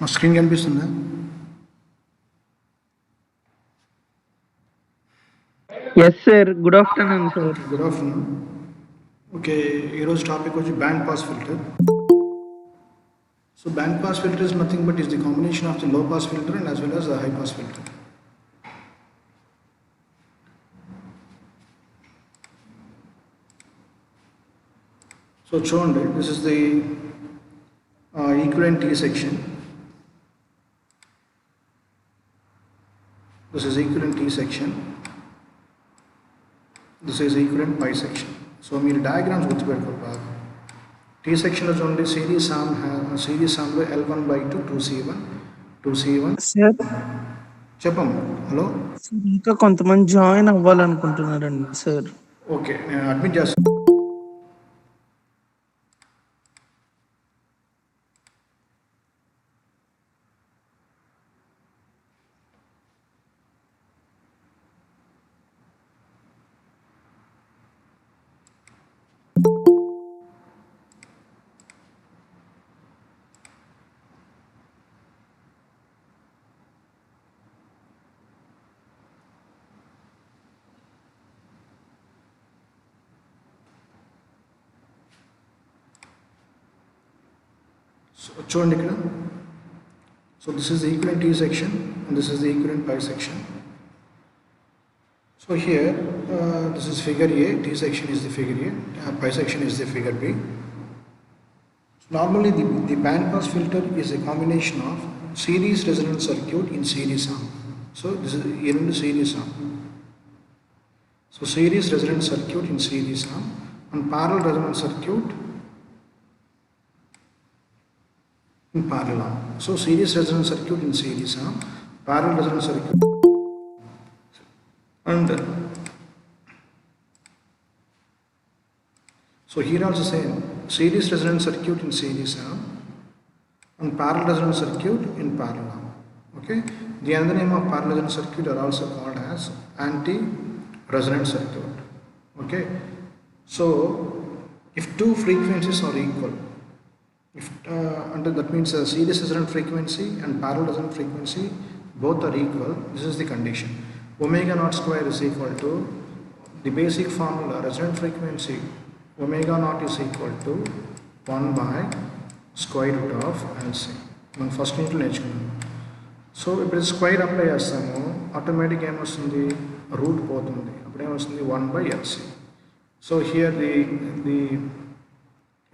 నా స్క్రీన్ కనిపిస్తుందా? Yes sir. Good afternoon sir. Good afternoon. Okay, ఈరోజు టాపిక్ వచ్చి band pass filter. So band pass filter is nothing but is the combination of the low pass filter and as well as the high pass filter. So చూడండి, this is the equivalent T section. This is equivalent T section. This is equivalent pi section. So మీరు diagrams గుర్తుపెట్టుకోవాలి బాగా. T సెక్షన్లో చూడండి, series ఆమ్లో L1/2 2C1 sir చెప్పమ్మా. Hello, ఇంకా కొంతమంది join అవ్వాలనుకుంటున్నారండి sir. Okay, నేను అడ్మిట్ చేస్తాను. చూడండి ఇక్కడ. So this is the equivalent T section and this is the equivalent pi section. So here this is figure A, T section is the figure A, pi section is the figure B. So normally the band pass filter is a combination of series resonant circuit in series arm. So this is in the series arm. So series resonant circuit in series arm and parallel resonant circuit in parallel arm. So series resonant circuit in series arm, parallel resonant circuit, and so here also same series resonant circuit in series arm and parallel resonant circuit in parallel arm. Okay, the other name of parallel resonant circuit are also called as anti-resonant circuit. Okay, so if two frequencies are equal, if that means series resonant frequency and parallel resonant frequency both are equal, this is the condition. Omega naught square is equal to the basic formula resonant frequency. Omega naught is equal to 1 by square root of LC. మనం first ఇంట్లో నేర్చుకున్నాం. So ఇప్పుడు square apply చేస్తాము, automatic ఏమొస్తుంది, route పోతుంది, అప్పుడు ఏమొస్తుంది 1 by LC. So here the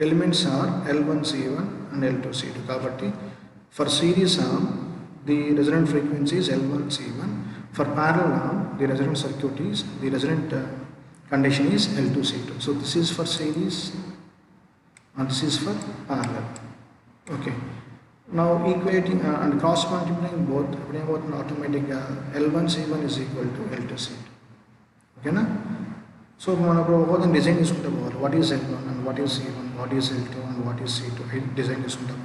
elements are L1C1 and L2C2. కాబట్టి for series arm the resonant frequency is L1C1. For parallel arm the resonant circuit is the resonant condition is L2C2. So this is for series and this is for parallel. Okay, now equating and cross multiplying both, automatic L1C1 is equal to L2C2. Okay na? So మనం ఒక design తీసుకుంటాం, what is L1 and what is C1, what is L2 and what is C2 design తీసుకుంటాం.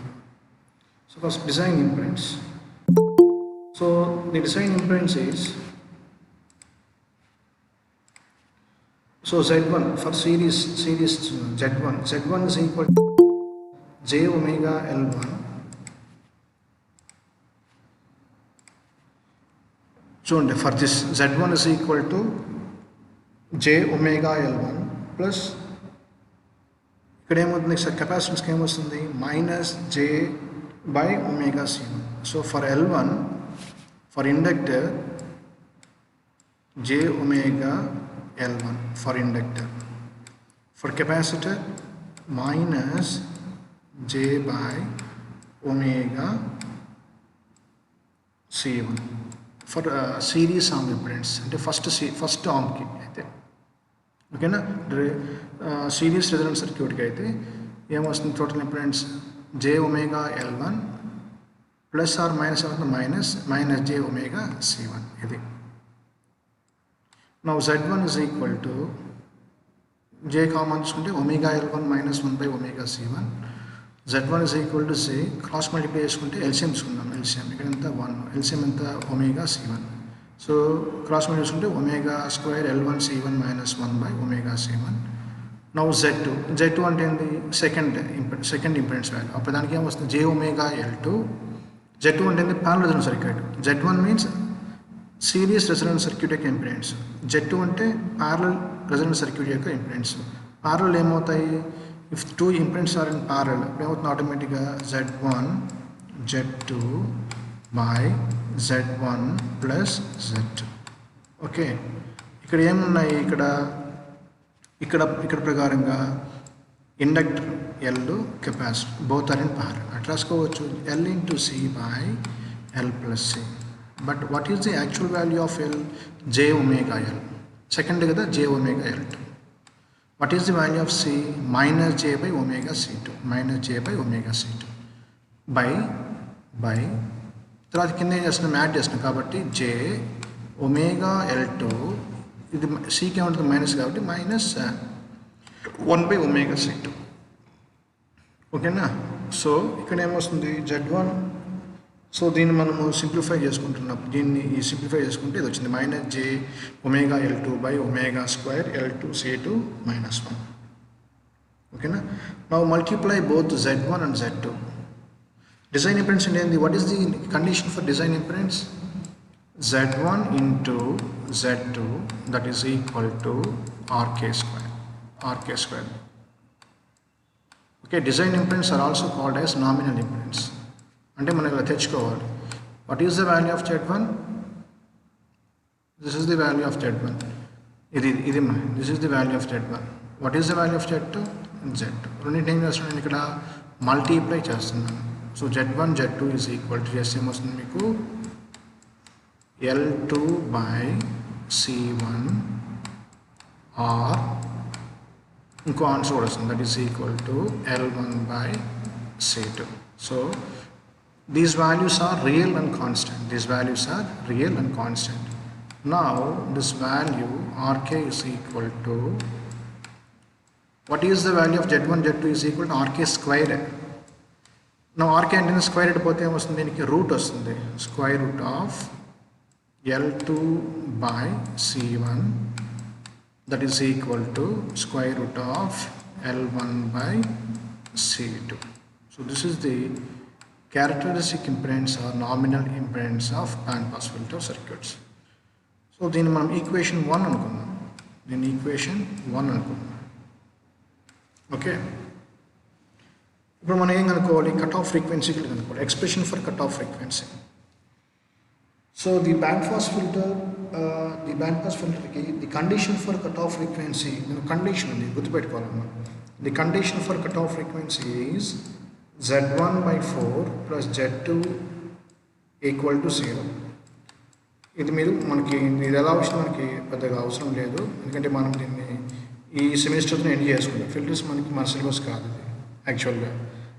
So first design impedance. So the design impedance is, so Z1 for series Z1 is equal to j omega L1. చూడండి, for this Z1 is equal to j omega L1 plus ఇక్కడ ఏమవుతుంది సార్, కెపాసిటెన్స్కి ఏమొస్తుంది, minus j by omega C1. So for L1 for inductor j omega L1 for inductor, for capacitor minus j by omega C1. For series arm impedance అంటే first ఆర్మ్కి అయితే, ఓకేనా. Series resonant సర్క్యూట్కి అయితే ఏమొస్తుంది, total impedance j omega L1 plus or minus minus j omega C1. ఇది now Z1 is equal to j common తీసుకుంటే omega L1 minus 1 by omega C1. Z1 is equal to C, cross multiply చేసుకుంటే LCM తీసుకుందాం. LCM ఇక్కడ ఎంత 1, LCM ఎంత omega C1. So cross multiply చేసుకుంటే omega square L1 C1 minus 1 by omega C1. Now Z2 అంటే ఏంది, second impedance value. అప్పుడు దానికి ఏమొస్తుంది, j omega L2 Z2 అంటే parallel resonant circuit. Z1 means series resonance circuit యొక్క impedance. Z2 అంటే parallel resonance circuit యొక్క ఇంపిడెన్స్. ప్యారలల్ ఏమవుతాయి? If two impedance are in parallel ఏమవుతుంది ఆటోమేటిక్గా Z1 Z2 by Z1 plus Z2. Okay, ఇక్కడ ఏమున్నాయి? ఇక్కడ ప్రకారంగా inductor L, capacitor both are in parallel. అట్లా రాసుకోవచ్చు L into C by L plus C. But what is the actual value of L? J omega L. Second కదా J omega L2. What is the value of C? Minus J by omega C2. Minus J by omega C2. By తర్వాత కింద ఏం చేస్తున్నాం? Add చేస్తున్నాం కాబట్టి J omega L2 ఇది Cకి ఏమంటుంది? Minus కాబట్టి మైనస్ 1 by omega C2. ఓకేనా? సో ఇక్కడ ఏమొస్తుంది? Z1. సో దీన్ని మనము సింప్లిఫై చేసుకుంటున్నప్పుడు దీన్ని సింప్లిఫై చేసుకుంటే ఇది వచ్చింది minus J omega L2 by omega square L2 C2 minus 1. ఓకేనా? Now multiply both Z1 and Z2. Design impedance అంటే ఏంది? What is the condition for design impedance? Z1 into Z2 that is equal to RK square. Okay, design impedance are also called as nominal impedance. అంటే మనం ఇలా తెచ్చుకోవాలి. What is the value of Z1? This is the value of Z1. ఇది this is the value of Z1. What is the value of Z2? Z2. రెండింటిని ఏం చేస్తున్నాను? నేను ఇక్కడ మల్టీప్లై చేస్తున్నాను. So Z1 Z2 is equal to చేస్తే ఏమొస్తుంది మీకు? L2 బై C1 ఆర్ ఇంకో ఆన్సర్ కూడా వస్తుంది that is equal to L1 by C2. So these values are real and constant. Now this value RK is equal to, what is the value of Z1 Z2 is equal to RK squared. Now RK అంటే square పోతే ఏమొస్తుంది? దీనికి route వస్తుంది. Square root of L2 by C1 that is equal to square root of L1 by C2. So this is the characteristic impedance or nominal impedance of band pass filter circuits. So దీన్ని మనం equation 1 అనుకున్నాం. Okay, ఇప్పుడు మనం ఏం కనుక్కోవాలి? Cut off ఫ్రీక్వెన్సీకి కనుక్కోవాలి. Expression for cut off frequency. So the band pass ఫిల్టర్కి the condition for cut off frequency condition ఉంది, గుర్తుపెట్టుకోవాలన్నమాట. The condition for cut off frequency is Z1 by 4 plus Z2 equal to 0. ఇది ఎలా వచ్చినా మనకి పెద్దగా అవసరం లేదు, ఎందుకంటే మనం దీన్ని ఈ సెమిస్టర్తో ఎండ్ చేసుకుంటాం. ఫిల్టర్స్ మన సిలబస్ కాదు ఇది యాక్చువల్గా.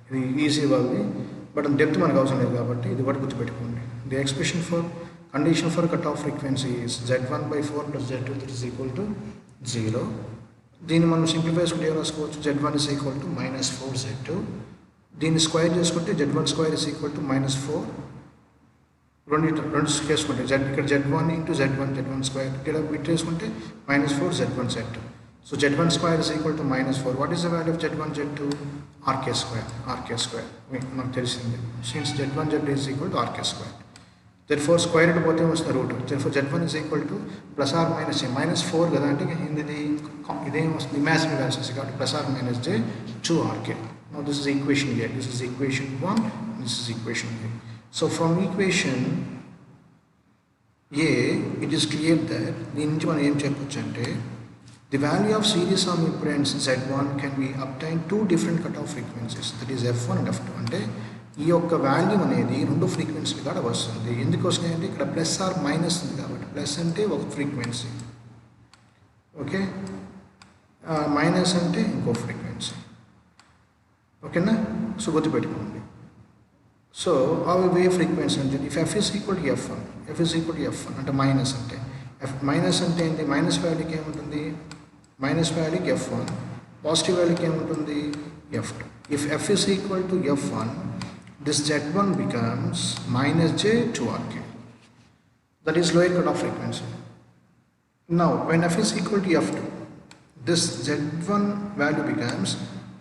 ఇది ఈజీ వాళ్ళది, బట్ డెప్త్ మనకు అవసరం లేదు కాబట్టి ఇది కూడా గుర్తుపెట్టుకోండి. The expression for condition for cut off frequency is Z1 by 4 plus Z2 that is equal to 0. దీన్ని మనం సింప్లిఫై చేసుకుంటే ఏం రాసుకోవచ్చు? Z1 is equal to minus 4 Z2. దీన్ని స్క్వేర్ చేసుకుంటే Z1 square is equal to minus 4. రెండు చేసుకుంటే ఇక్కడ Z1 ఇంటూ Z1 స్క్వేర్ ఇక్కడ ఇట్ చేసుకుంటే minus 4 Z1 Z2. So Z1 square is equal to minus 4. What is the value of Z1 Z2? RK square మనకు తెలిసింది. Since Z1 Z2 is equal to RK square. Therefore square ఇటు పోతే వస్తుంది root. Therefore Z1 is equal to plus or minus J minus 4 కదా, అంటే ఇదేం వస్తుంది? Imaginary values కాబట్టి plus or minus J 2 RK. Now this is equation A, this is equation 1, this is equation A. So from equation A, it is clear that దీని నుంచి మనం ఏం చెప్పొచ్చు అంటే the value of series of impedance Z1 can be obtained two different cutoff frequencies, that is F1 and F2. అంటే ఈ యొక్క value అనేది రెండు ఫ్రీక్వెన్సీలు కూడా వస్తుంది. ఎందుకు వస్తున్నాయంటే ఇక్కడ ప్లస్ ఆర్ మైనస్ ఉంది కాబట్టి, ప్లస్ అంటే ఒక ఫ్రీక్వెన్సీ, ఓకే, మైనస్ అంటే ఇంకో ఫ్రీక్వెన్సీ. ఓకేనా? సో గుర్తుపెట్టుకోండి. సో అవి వేవ్ ఫ్రీక్వెన్సీ అంటే if F is equal to F1 అంటే మైనస్ అంటే మైనస్ అంటే ఏంటి? మైనస్ వాల్యూకి ఏముంటుంది? మైనస్ వాల్యూకి F1, పాజిటివ్ వాల్యూకి ఏముంటుంది? F2. If F is equal to F1, this Z1 becomes minus J 2RK. That is lower cutoff frequency. Now when F is equal to F2, this Z1 value becomes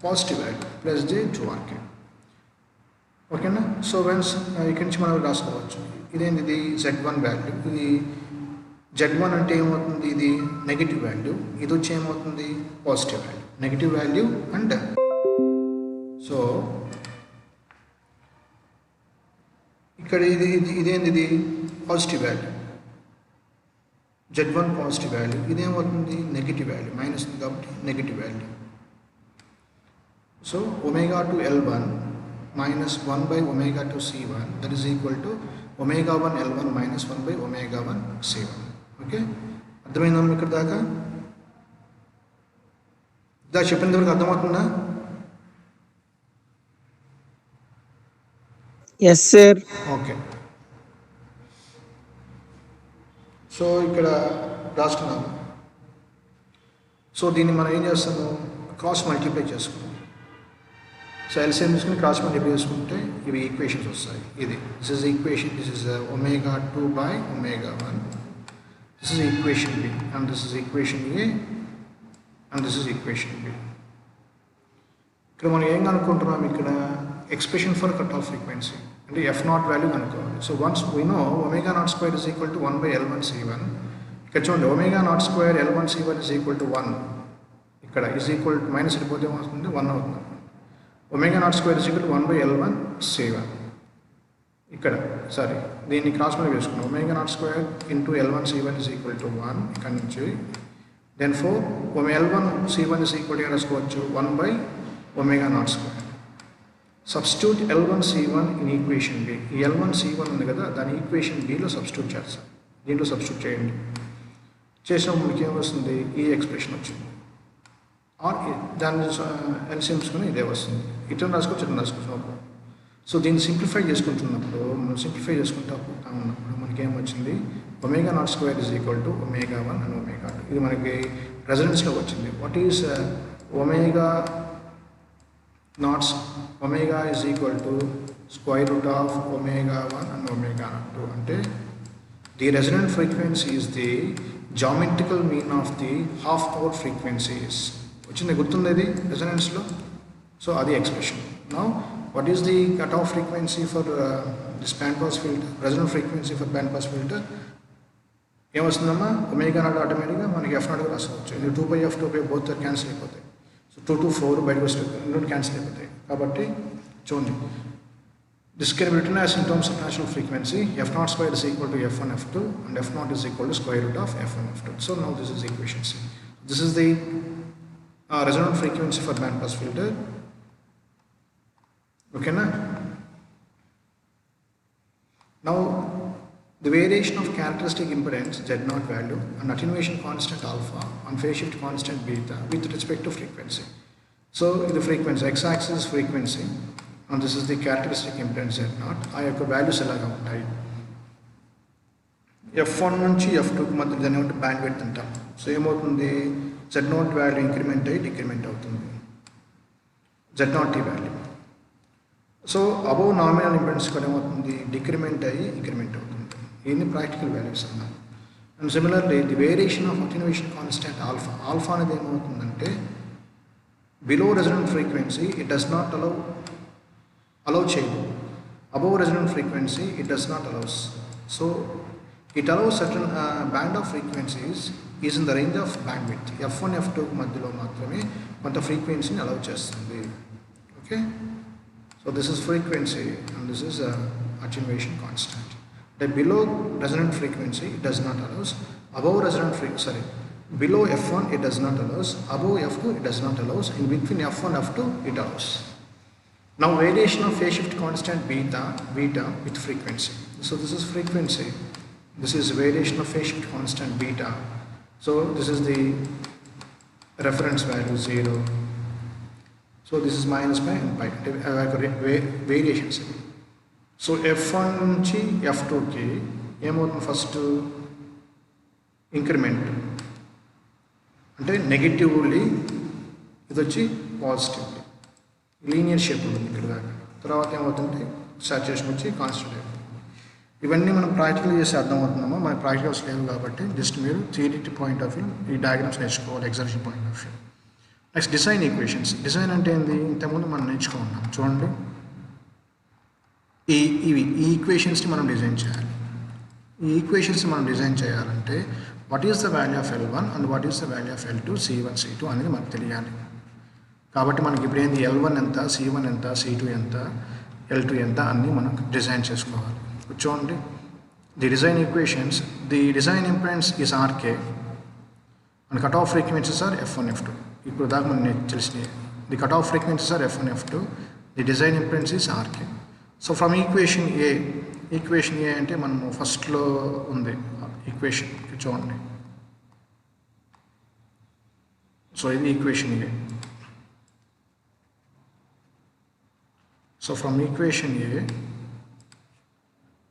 positive value plus J 2RK. ఓకేనా. So veins ఇక్కడి నుంచి మనం రాసుకోవచ్చు. ఇదేంటి, ఇది Z1 value. ఇది Z1 అంటే ఏమవుతుంది, ఇది నెగిటివ్ వాల్యూ. ఇది వచ్చి ఏమవుతుంది, positive value. Negative value and so ఇక్కడ ఇదేంది, ఇది positive value. Z1 positive value. ఇదేమవుతుంది, నెగిటివ్ వాల్యూ. మైనస్ ఉంది కాబట్టి negative value. So omega to L1 minus 1 by omega to C1, that is equal to omega 1 L1 minus 1 by omega 1 C1. Okay, అర్థమైందా ఇక్కడ దాకా? చెప్పిన వరకు అర్థమవుతుందా? Yes sir. ఓకే, సో ఇక్కడ రాసుకున్నాము. సో దీన్ని మనం ఏం చేస్తాము, క్రాస్ మల్టిప్లై చేసుకున్నాం. సో ఎల్సిఎం తీసుకుని క్రాస్ మల్టిప్లై చేసుకుంటే ఇవి ఈక్వేషన్స్ వస్తాయి. ఇది this is equation, this is omega 2 by omega 1, this is equation B, and this is equation A, and this is equation B. ఇక్కడ మనం ఏం కనుక్కుంటున్నాం, ఇక్కడ expression for cut off frequency అంటే F0 వాల్యూ కనుక్కోవాలి. So once we know omega naught square is equal to 1 by L1 C1. ఇక్కడ చూడండి, omega naught square L1 C1 is equal to 1. ఇక్కడ is equal to మైనస్ వెళ్ళిపోతే ఏమవుతుంది, 1 అవుతుంది. omega naught square is equal to 1 by L1 C1. ఇక్కడ sorry, దీన్ని cross multiply వేసుకున్నాం. omega naught square into L1 C1 is equal to 1. ఇక్కడ నుంచి then four L1 C1 is equal to రాసుకోవచ్చు 1 by omega naught square. Substitute L1 C1 in equation B. ఈ L1 C1 ఉంది కదా, దాని equation below substitute చేస్తాం. దీంట్లో substitute చేయండి. చేసినప్పుడు మీకు ఏమొస్తుంది, ఈ ఎక్స్ప్రెషన్ వచ్చింది. ఆర్ దాన్ని ఎల్సిఎంస్కొని ఇదే వస్తుంది. ఇటర్న్ రాసుకోవచ్చు, ఇటర్న్ రాసుకోవచ్చు. సో దీన్ని సింప్లిఫై చేసుకుంటున్నప్పుడు, మనం సింప్లిఫై చేసుకుంటా ఉన్నప్పుడు మనకి ఏమొచ్చింది, omega naught square is equal to omega 1 and omega 2. ఇది మనకి రెజనెన్స్లో వచ్చింది. What is omega is equal to square root of omega 1 and omega 2. అంటే the resonant frequency is the geometrical mean of the half power frequencies. వచ్చింది, గుర్తుంది ఇది రెజనెన్స్లో. So అది expression. Now what is the cut off frequency for this band pass filter, resonant frequency for band pass filter ఏమొస్తుందమ్మా, omega 0 ఆటోమేటిక్గా మనకి F0గా రాసుకోవచ్చు. ఇది 2πf 2π బోత్ క్యాన్సిల్ అయిపోతాయి. సో 2 to 4 బయటకు వస్తే రెండు క్యాన్సిల్ అయిపోతాయి. కాబట్టి చూడండి, this can be written as in terms of natural frequency F0 square is equal to F1 F2 and F0 is equal to square root of F1 F2. So now this is equation C. This is the resonant frequency for band pass filter. Okay na? Now the variation of characteristic impedance Z0 value and attenuation constant alpha and phase shift constant beta with respect to frequency. So the frequency, x-axis is frequency and this is the characteristic impedance Z0. ఆ యొక్క values ఎలాగా ఉంటాయి, F1 నుంచి F2కి మధ్య దాన్ని ఏమంటే band width అంటాం. So ఏమవుతుంది, Z0 వాల్యూ ఇంక్రిమెంట్ అయ్యి డిక్రిమెంట్ అవుతుంది, Z0t వాల్యూ. సో అబోవ్ నామినల్ ఇంపెడెన్స్ కూడా ఏమవుతుంది, డిక్రిమెంట్ అయ్యి ఇంక్రిమెంట్ అవుతుంది. ఇన్ని ప్రాక్టికల్ వాల్యూస్ అన్నాం. And similarly the variation of attenuation constant alpha. Alpha అనేది ఏమవుతుందంటే below resonant frequency it does not allow చేయదు, above resonant frequency it does not allows. So it allows certain band of frequencies is in the range of bandwidth. F1 F2 మధ్యలో మాత్రమే కొంత ఫ్రీక్వెన్సీని allow చేస్తుంది. Okay, so this is frequency and this is attenuation constant. Below resonant frequency it does not allows, above resonant frequency, below F1 it does not allows, above F2 it does not allows, in between F1 F2 it allows. Now variation of phase shift constant beta with frequency. So this is frequency, this is variation of phase shift constant beta. So this is the reference value 0. So this is minus pi and pi, variations. So F1 నుంచి F2కి ఏమవుతుంది, first increment అంటే negatively, ఇది వచ్చి positively, linear shape ఉంటుంది ఇక్కడ దాకా. తర్వాత ఏమవుతుంటే saturation వచ్చి కాన్స్టెంట్ అయిపోతుంది. ఇవన్నీ మనం ప్రాక్టికల్ చేసి అర్థమవుతున్నామో, మన ప్రాక్టికల్స్ లేవు కాబట్టి జస్ట్ మీరు థియరీ పాయింట్ ఆఫ్ వ్యూ ఈ డయాగ్రామ్స్ నేర్చుకోవాలి, exertion point of view. Next design equations. Design అంటే ఏంది, ఇంతకుముందు మనం నేర్చుకున్నాం చూడండి. ఈ ఈక్వేషన్స్ని మనం డిజైన్ చేయాలి. ఈ ఈక్వేషన్స్ని మనం డిజైన్ చేయాలంటే what is the value of L1 and what is the value of L2, C1, C2 అనేది మనకు తెలియాలి. కాబట్టి మనకి ఇప్పుడు ఏంది L1 ఎంత, C1 ఎంత, C2 ఎంత, L2 ఎంత అన్నీ మనం డిజైన్ చేసుకోవాలి. చూడండి, the design equations, the design impedance is RK and cut off frequencies are F1, F2. ఇప్పుడు దాకా మనం తెలిసినాయి. The cut off frequencies are F1, F2. The design impedance is RK. So from equation A అంటే మనము ఫస్ట్లో ఉంది equation చూడండి. So ఇది equation A. So from equation A,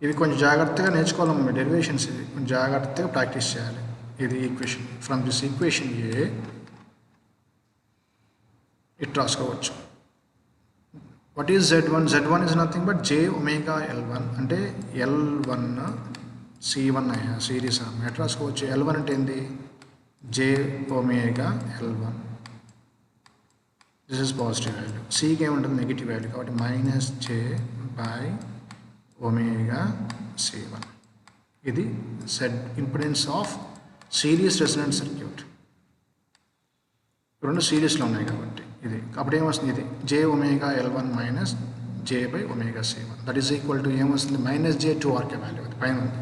ఇవి కొంచెం జాగ్రత్తగా నేర్చుకోవాలమ్మా, డెరివేషన్స్ ఇవి కొంచెం జాగ్రత్తగా ప్రాక్టీస్ చేయాలి. ఇది equation. From this equation A it రాసుకోవచ్చు. What is Z1? Z1 is nothing but J omega L1. అంటే L1 C1 అయ్యా సిరీస్ అమ్మ ఎట్లా రాసుకోవచ్చు? L1 అంటే ఏంది? J omega L1. This is positive value. Cకి ఏముంటుంది? Negative value. కాబట్టి minus J by omega C1. ఇది Z impedance of series resonant circuit. రెండు సిరీస్లో ఉన్నాయి కాబట్టి ఇది. కాబట్టి ఏమొస్తుంది? ఇది J omega L1 minus J by omega C1. That is equal to ఏమొస్తుంది? మైనస్ J 2RK వాల్యూ అది పైన ఉంది.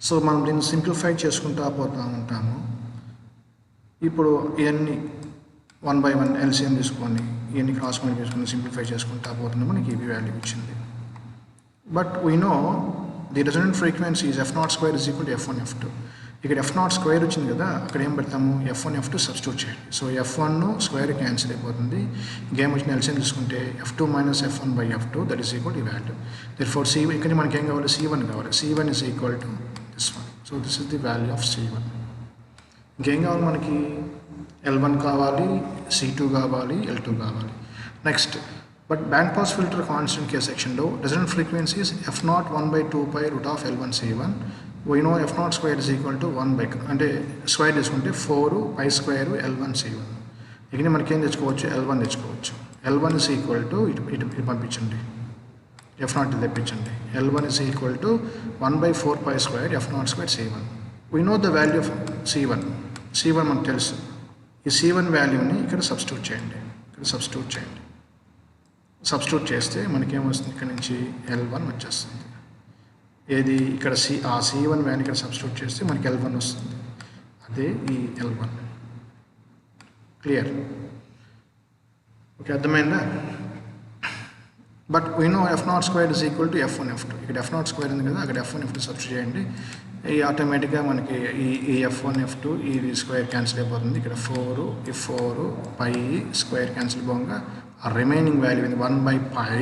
సో మనం దీన్ని సింప్లిఫై చేసుకుంటూ పోతూ ఉంటాము. ఇప్పుడు ఇవన్నీ 1 by 1 LCM తీసుకొని ఇవన్నీ క్రాస్ మల్టిప్లై చేసుకొని సింప్లిఫై చేసుకుంటూ పోతున్నాము. మనకి ఈ వాల్యూ ఇచ్చింది. But we know the resonant frequency is F0 square is equal to F1, F2. ఇక్కడ F0 స్క్వేర్ వచ్చింది కదా, అక్కడ ఏం పెడతాము? F1, F2 సబ్స్టిట్యూట్ చేయండి. సో F1 స్క్వేర్ క్యాన్సిల్ అయిపోతుంది. గేమ్ వచ్చిన ఎల్సిఎం తీసుకుంటే F2 minus F1 by F2 that is equal to value. There four C ఇక్కడ మనకి ఏం కావాలి? C1 కావాలి. C1 is equal to this one. So this is the value of C1. ఇంకేం కావాలి మనకి? L1 కావాలి, C2 కావాలి, L2 కావాలి. Next, but band pass filter constant case సెక్షన్లో resonant frequencies F0 1 by 2 pi root of L1 C1. We know F0 square is equal to 1 by అంటే square తీసుకుంటే 4 pi square L1 C1. ఇక్కడ మనకి ఏం తెచ్చుకోవచ్చు? L1 తెచ్చుకోవచ్చు. L1 is equal to ఇటు పంపించండి, F0 తెప్పించండి. L1 is equal to 1 by 4 pi square F0 square C1. We know the value of C1. C1 మనకు తెలుసు. ఈ C1 వాల్యూని ఇక్కడ సబ్స్టిట్యూట్ చేయండి. సబ్స్టిట్యూట్ చేస్తే మనకేమొస్తుంది? ఇక్కడ నుంచి L1 వచ్చేస్తుంది. ఏది? ఇక్కడ ఆ C1 వాల్యూ ఇక్కడ సబ్స్టిట్యూట్ చేస్తే మనకి L1 వస్తుంది. అదే ఈ L1. క్లియర్? ఓకే, అర్థమైందా? But we know F0 square is equal to F1, F2. ఇక్కడ F0 స్క్వేర్ ఉంది కదా, అక్కడ F1, F2 సబ్స్టిట్యూట్ చేయండి. ఈ ఆటోమేటిక్గా మనకి ఈ F1, F2 ఇది స్క్వేర్ క్యాన్సిల్ అయిపోతుంది. ఇక్కడ 4 ఈ 4 పై స్క్వేర్ క్యాన్సిల్ పోగా ఆ రిమైనింగ్ వాల్యూ ఉంది 1 by pi.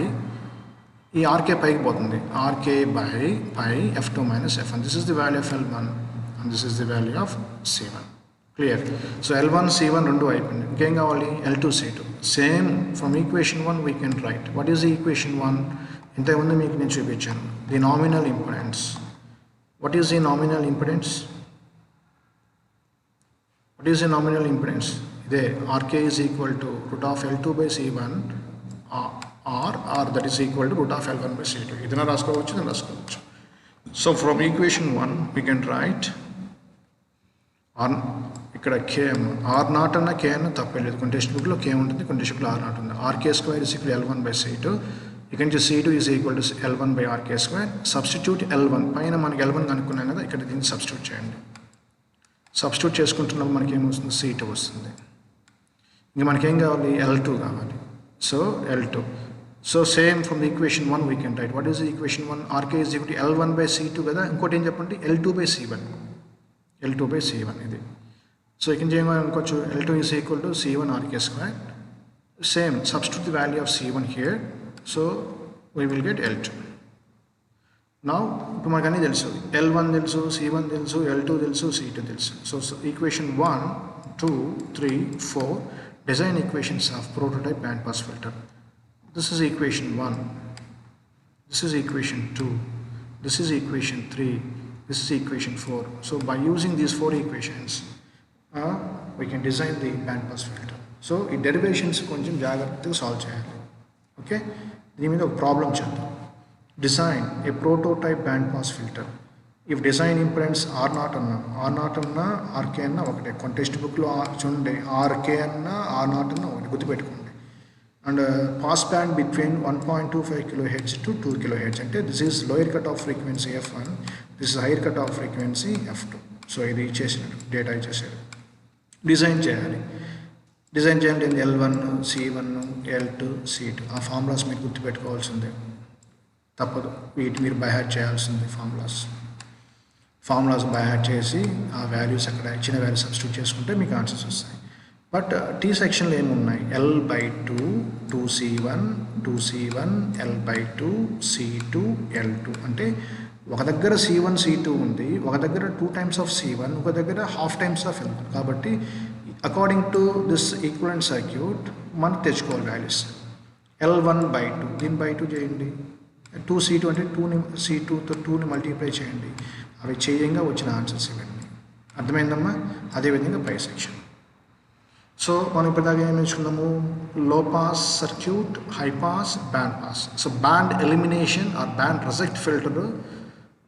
ఈ RK పైకి పోతుంది. RK by pi F2 minus F1. This is the value of L1 and this is the value of C1. Clear? So L1, C1 రెండు అయిపోయింది. ఇంకేం కావాలి? L2, C2. Same from equation 1 we can write. What is the equation 1? ఇంతకుముందు మీకు నేను చూపించాను. The nominal impedance. What is the nominal impedance? What is the nominal impedance? There RK is equal to root of L2 by C1 or that is equal to root of L1 by C2. Idana raskovachu, idana raskovachu. So from equation 1 we can write R ikkada K R naught anna K anna tappaledu. Kon textbook lo K untundi, kon textbook lo R naught undi. RK square is equal to L1 by C2. You can just C2 is equal to L1 by RK square. Substitute L1 పైన మనకి L1 కనుక్కున్నాం కదా, ఇక్కడ దీన్ని substitute చేయండి. Substitute చేసుకుంటున్నప్పుడు మనకి ఏమొస్తుంది? C2 వస్తుంది. ఇంకా మనకేం కావాలి? L2 కావాలి. So L2. So same from the equation 1 we can write. What is the equation 1? RK is equal to L1 by C2 కదా. ఇంకోటి ఏం చెప్పండి? L2 by C1. L2 by C1 ఇది. సో ఇక్కడ చేయమని అనుకోవచ్చు L2 is equal to C1 RK square. Same, substitute the value of C1 here. So we will get L2. Now ఇప్పుడు మనకు అన్నీ తెలుసు. L1 తెలుసు, C1 తెలుసు, L2 తెలుసు, C2 తెలుసు. So equation 1, 2, 3, 4 design equations of prototype band pass filter. This is equation 1. This is equation 2. This is equation 3. This is equation 4. So by using these 4 equations we can design the band pass filter. So ఈ derivations కొంచెం జాగ్రత్తగా solve చేయాలి. Okay, దీని మీద ఒక problem చేద్దాం. Design a prototype band pass filter. If design impedance R naught అన్నా RK అన్నా ఒకటే. కొన్ని టెక్స్ట్ బుక్లో చూడండి RK అన్నా R naught అన్నా ఒకటి, గుర్తుపెట్టుకోండి. And pass band between 1.25 kHz to 2 kHz అంటే this is lower cut off frequency F1, this is hire cut off frequency F2. So ఇది ఇచ్చేసినాడు, డేటా ఇచ్చేసాడు. డిజైన్ చేయాలి L1, C1, L2, C2. ఆ formulas మీరు గుర్తుపెట్టుకోవాల్సిందే, తప్పదు. వీటి మీరు బైహార్ట్ చేయాల్సిందే. ఫార్ములాస్ బైహార్ట్ చేసి ఆ వాల్యూస్ అక్కడ ఇచ్చిన వాల్యూ సబ్స్టిట్యూట్ చేసుకుంటే మీకు ఆన్సర్స్ వస్తాయి. బట్ టీ సెక్షన్లో ఏమున్నాయి? L/2, 2C1, 2C1, L/2, C2, L2. అంటే ఒక దగ్గర C1, C2 ఉంది, ఒక దగ్గర 2 times of C1, ఒక దగ్గర half times of L2. కాబట్టి according to this equivalent circuit మనకు తెచ్చుకోవాలి వాల్యూస్. L1/2, దీన్ని బై 2 చేయండి. 2C2 అంటే 2ని C2తో 2ని మల్టిప్లై చేయండి. అవి చేయంగా వచ్చిన ఆన్సర్స్ ఇవన్నీ. అర్థమైందమ్మా? అదేవిధంగా పై సెక్షన్. సో మనం ఇప్పటిదాకా ఏం నేర్చుకున్నాము? Low pass circuit, high pass, band pass. So band elimination or band reject filter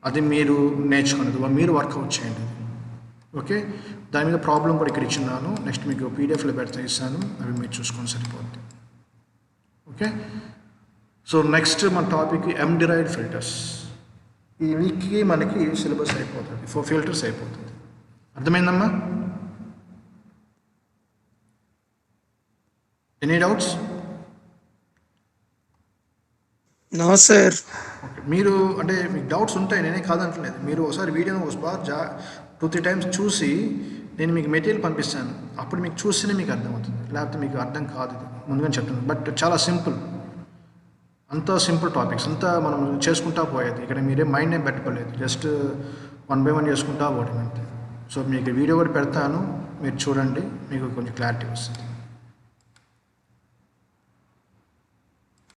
అది మీరు నేర్చుకున్నది, మీరు వర్కౌట్ చేయండి. ఓకే, దాని మీద ప్రాబ్లం కూడా ఇక్కడ ఇచ్చిన్నాను. నెక్స్ట్ మీకు పీడిఎఫ్లో పెడతా ఇస్తాను, అవి మీరు చూసుకొని సరిపోద్ది. ఓకే, సో నెక్స్ట్ మన టాపిక్ M derived ఫిల్టర్స్. ఈ వీక్కి మనకి సిలబస్ అయిపోతుంది, 4 ఫిల్టర్స్ అయిపోతుంది. అర్థమైందమ్మా? Any doubts? No sir. Okay, మీరు అంటే మీకు డౌట్స్ ఉంటాయి, నేనే కాదంటలేదు. మీరు ఒకసారి వీడియోని ఒకసారి 2-3 times చూసి నేను మీకు మెటీరియల్ పంపిస్తాను, అప్పుడు మీకు చూస్తేనే మీకు అర్థమవుతుంది, లేకపోతే మీకు అర్థం కాదు. ఇది ముందుగానే చెప్తాను. బట్ చాలా సింపుల్, అంతా సింపుల్ టాపిక్స్, అంతా మనం చేసుకుంటా పోయేది. ఇక్కడ మీరే మైండ్ ఏం పెట్టలేదు, జస్ట్ 1 by 1 చేసుకుంటా పోవడం అంతే. సో మీకు వీడియో కూడా పెడతాను, మీరు చూడండి, మీకు కొంచెం క్లారిటీ వస్తుంది.